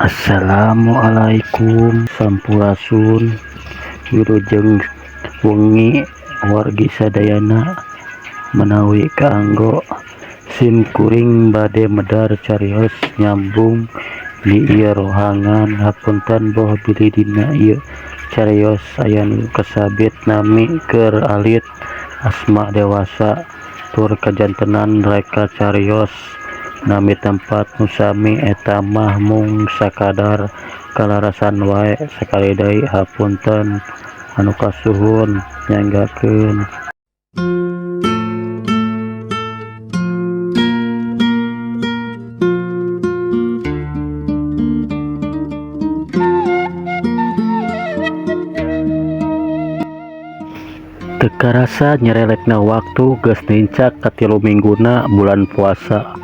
Assalamualaikum sampurasun wilujeng wengi wargi sadayana menawi kaanggo sim kuring bade medar carios nyambung di ieu rohangan hapunten boh bilih dina ieu carios aya nu kasabit nami keur alit asma dewasa tur kajantenan reka carios nami tempat nu sami eta mah mung sakadar kalarasan wae sakali deui hapunten anu kasuhun nyanggakeun. Teu karasa nyerelekna waktu geus nincak ka 3 mingguna bulan puasa.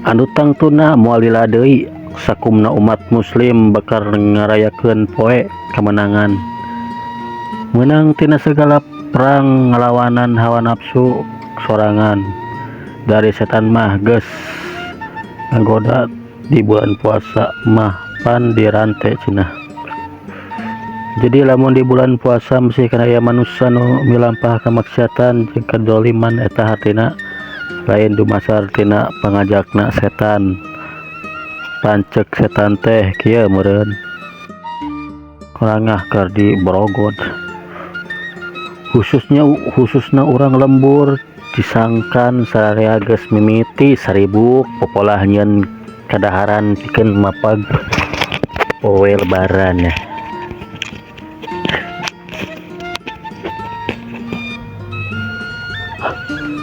Anu tangtuna moal lila deui sakumna umat muslim bakal ngarayakeun poe kemenangan. Menang tina segala perang ngalawanan hawa nafsu sorangan. Dari setan mah geus nggoda di bulan puasa mah pan dirante cenah. Jadi lamun di bulan puasa mesti kana aya manusia nu milampah kamaksiatan jeung kadzaliman eta hartina lain dumasar tina pangajakna setan. Pancek setan teh kieu meureun korangah keur di borogod. Khususna urang lembur disangkan sararea geus mimiti 1000 popolah nyeun kadaharan pikeun mapag poe lebaran.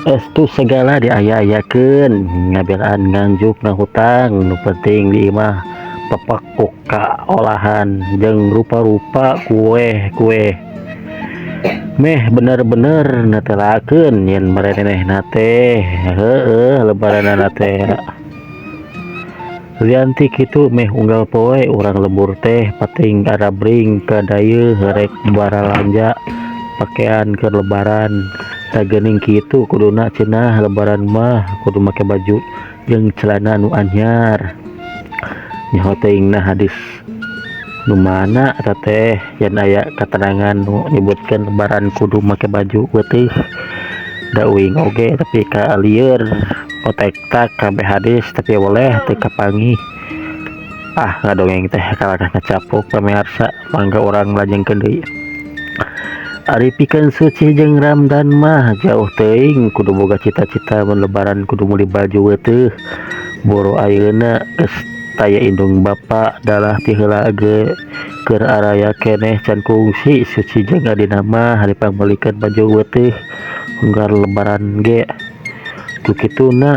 Estu segala diaya-ayakeun ngabelaan nganjuk na hutang nu penting di imah pepekuk ka olahan jeung rupa-rupa kue meh bener-bener netelakeun yen marenehna teh heueuh lebaranna teh lianti kitu meh unggal poe urang lembur teh pating arabring ka dayeuh rek baralanja pakean keur lebaran. Geuning kitu kuduna cenah lebaran mah kudu make baju jeung celana nu anyar. Nyaho teuingna hadis nu mana eta teh yen aya katerangan nu nyebutkeun lebaran kudu make baju peuting da uing oge tapi ka lieur otekta kabeh hadis tapi boleh teu kapangi. Ngadongeng teh kalahna ngacapuk pamirsa mangga urang lajengkeun deui. Ari pikeun suci jeung Ramdan mah jauh teuing kudu boga cita-cita mun lebaran kudu meuli baju teuh boro ayeuna geus taya indung bapa dalah ti heula ge keur araya keneh can kungsi suci jeung adina mah hari pangmeulikeun baju teuh unggal lebaran ge kukituna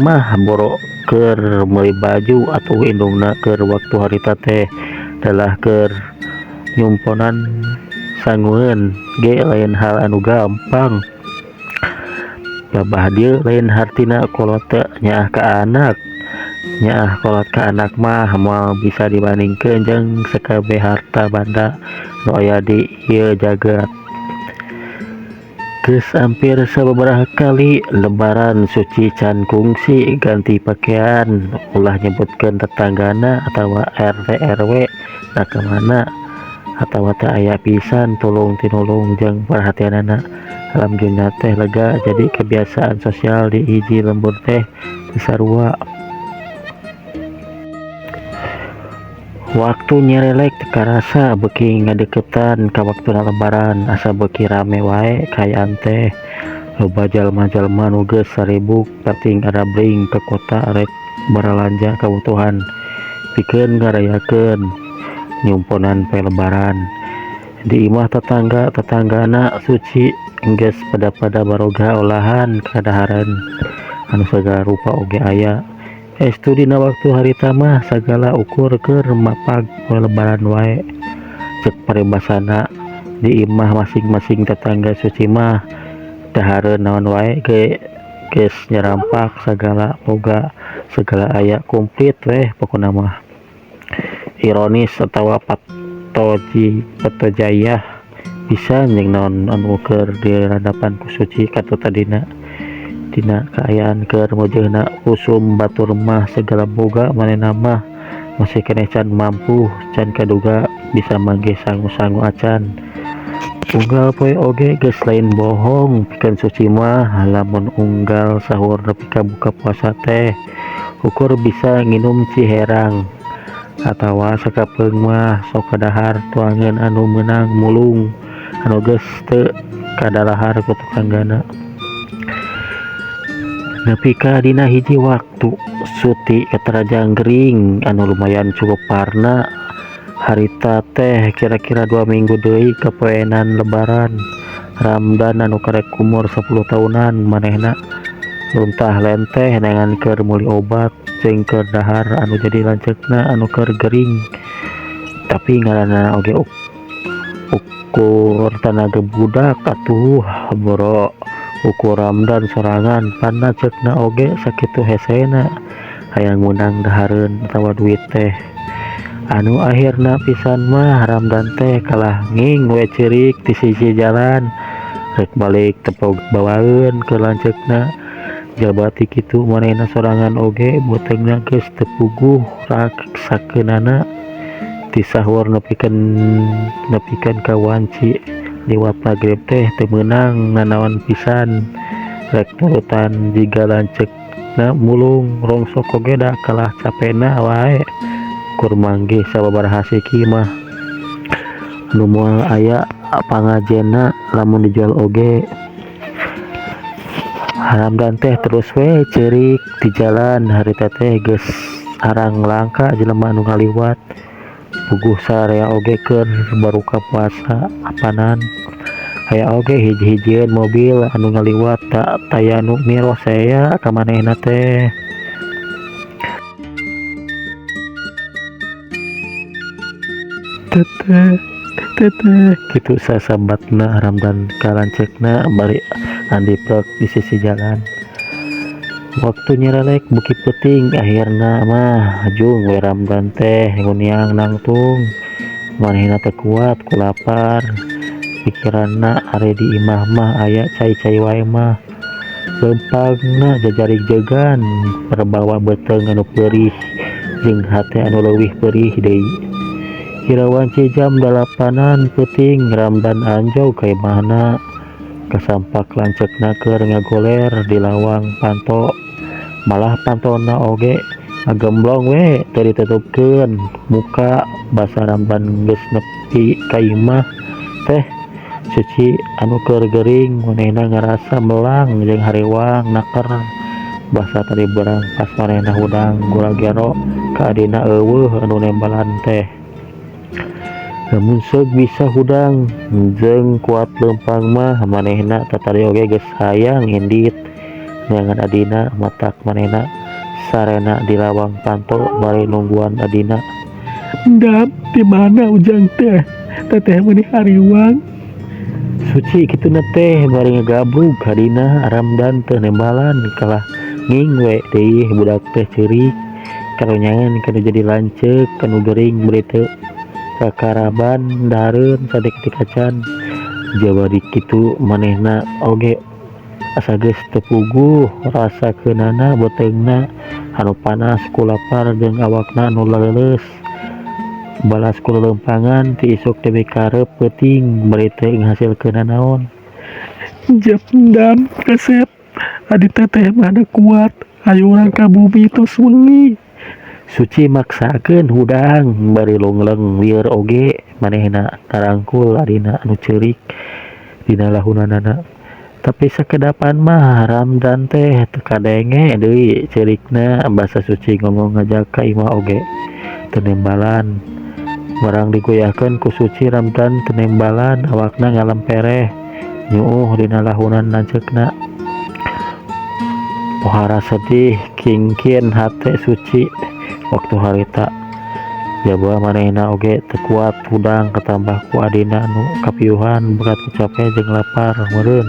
mah boro keur meuli baju atuh indungna keur waktu harita teh dalah keur nyumponan sangueun ge lain hal anu gampang. Babah dieu lain hartina kolot teu nyaah ka anak. Nyaah kolot ka anak mah moal bisa dibandingkeun jeung sakabeh harta banda nu aya di ieu jagat. Geus ampir sababaraha kali lebaran suci can kungsi ganti pakaian ulah nyebutkeun tetanggana atawa RT RW da ka mana atawa teu aya pisan tulung tinulung jeung perhatianana. Alhamdulillah teh lega jadi kebiasaan sosial di hiji lembur teh sarua. Waktu nyerelek teu karasa beuki ngadeukeutan ka waktuna lebaran asa beuki rame wae kaayaan teh loba jalma-jalma nu geus saribuk pating arabring ka kota rek baralanja kabutuhan pikeun ngarayakeun nyumponan poe lebaran. Di imah tetanggana suci geus pada baroga olahan kadaharan anu sagala rupa oge aya. Estu dina waktu harita mah sagala ukur keur mapag poe lebaran wae. Cek paribasana di imah masing-masing tetangga suci mah dahareun naon wae ge geus nyarampak sagala boga segala aya komplit weh pokona mah. Ironis atawa patojayah bisa jeung naon anu keur diradapan ku suci katu tadina dina kaayaan keur mujeuhna usum batur mah segala boga manehna mah masih kene can mampu can kaduga bisa manggih sangu-sangu acan. Unggal poe oge geus lain bohong pikeun Suci mah lamun unggal sahur nepi ka buka puasa teh ukur bisa nginum ciherang atawa sakapeung mah sok kadahar tuangan anu meunang mulung anu geus teu kadalahar ku tetanggana. Nepi ka dina hiji waktu Suti katarajang gering anu lumayan cukup parna harita teh kira-kira 2 minggu deui kapoenan lebaran. Ramdan anu karek umur 10 tahunan manehna luntah lenteh nengan keur meuli obat jeung keur dahar anu jadi lanceukna anu keur gering. Tapi ngaranna oge ukur tanaga budak atuh boro ukur Ramdan sorangan panna ceukna oge sakitu hesena hayang menang dahareun atawa duit teh. Anu akhirna pisan mah Ramdan teh kalah nging we ceurik di sisi jalan rek balik tepog bawaeun ke lanceukna. Jabati kitu manehna sorangan oge beteungna geus teu puguh raksakeunana ti sahur nepikeun ka wanci liwat magrib teh teu meunang nanaon pisan rek nurutan jiga lanceukna mulung rongsok oge da kalah capena wae kur manggih sababaraha siki mah anu moal aya pangajenna lamun dijual oge. Ramdan teh terus we ceurik di jalan harita teh geus arang langka jelema anu ngaliwat puguh sarea oge keur baruka puasa apanan aya oge hiji-hijieun mobil anu ngaliwat tak taya nu miro saya ka manehna teh. Teteh gitu sasambatna Ramdan kalanceukna bari andipek di sisi jalan. Waktu nyerelek buki peuting akhirna mah jung we Ramdan teh nguniang nangtung manehna teu kuat ku lapar pikiranna are di imah mah aya cai-cai wae mah leumpangna jajarig jegan perbawa beuteung anu peurih jeung hate anu leuwih peurih deui. Kirawanci jam 8-an peuting Ramdan anjog ka imahna kasampak lanceukna keur ngagoler di lawang panto malah pantona oge ngagemblong we teu ditutupkeun muka basa Ramdan geus nepi ka imah teh Suci anu keur gering manehna ngarasa melang jeung harewang naker basa tadi berang pas manehna hudang gula gero ka adina eueuh anu nembalan teh. Namun sok bisa hudang jeung kuat leumpang mah manehna tatari oge geus hayang indit nyangan adina matak manehna sarena di lawang panto bari nungguan adina. "Ndap di mana ujang teh? Teteh meuni hariwang." Suci kituna teh bari ngagabrug adina Ramdan teu nembalan kalah nging we deui budak teh ceurik karonyangan kana jadi lanceuk kanu gering beri teu kakaraban dahareun sadik-dik acan. Jabari kitu manehna oge asa geus teu puguh rasakeunana beuteungna anu panas ku lapar jeung awakna anu leuleus balas ku leumpangan ti isuk teh kareup peuting bari teu ngahasilkeun naon. "Jep ndam resep adi teteh mana kuat hayu urang ka bumi tos wengi." Suci maksakeun hudang bari longleng lieur oge manehna tarangkul adina anu ceurik dina lahunanana. Tapi sakedapan mah Ramdan teh teu kadenge deui ceurikna basa Suci ngomong ngajak ka imah oge teu nembalan. Barang digoyahkeun ku Suci Ramdan teu nembalan awakna ngalempereh nyuuh dina lahunan lanceukna. Pohara sedih kingkin hate Suci waktu harita jaba manehna oge teu kuat hudang katambah ku adina anu kapiuhan berat capek jeung lapar meureun.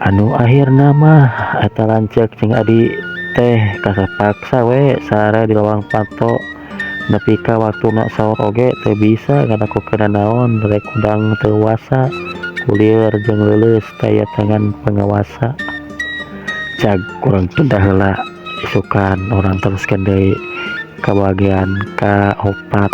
Anu akhirna mah eta lanceuk jeung adi teh kasapaksa we sare di lawang panto nepi ka waktuna saur oge teu bisa ngadakukeun naon rek hudang teu wasa kulieur jeung leuleus taya tangan pengawasa. Cag kurang tunda heula isukan orang teruskeun deui kebagian ka opat.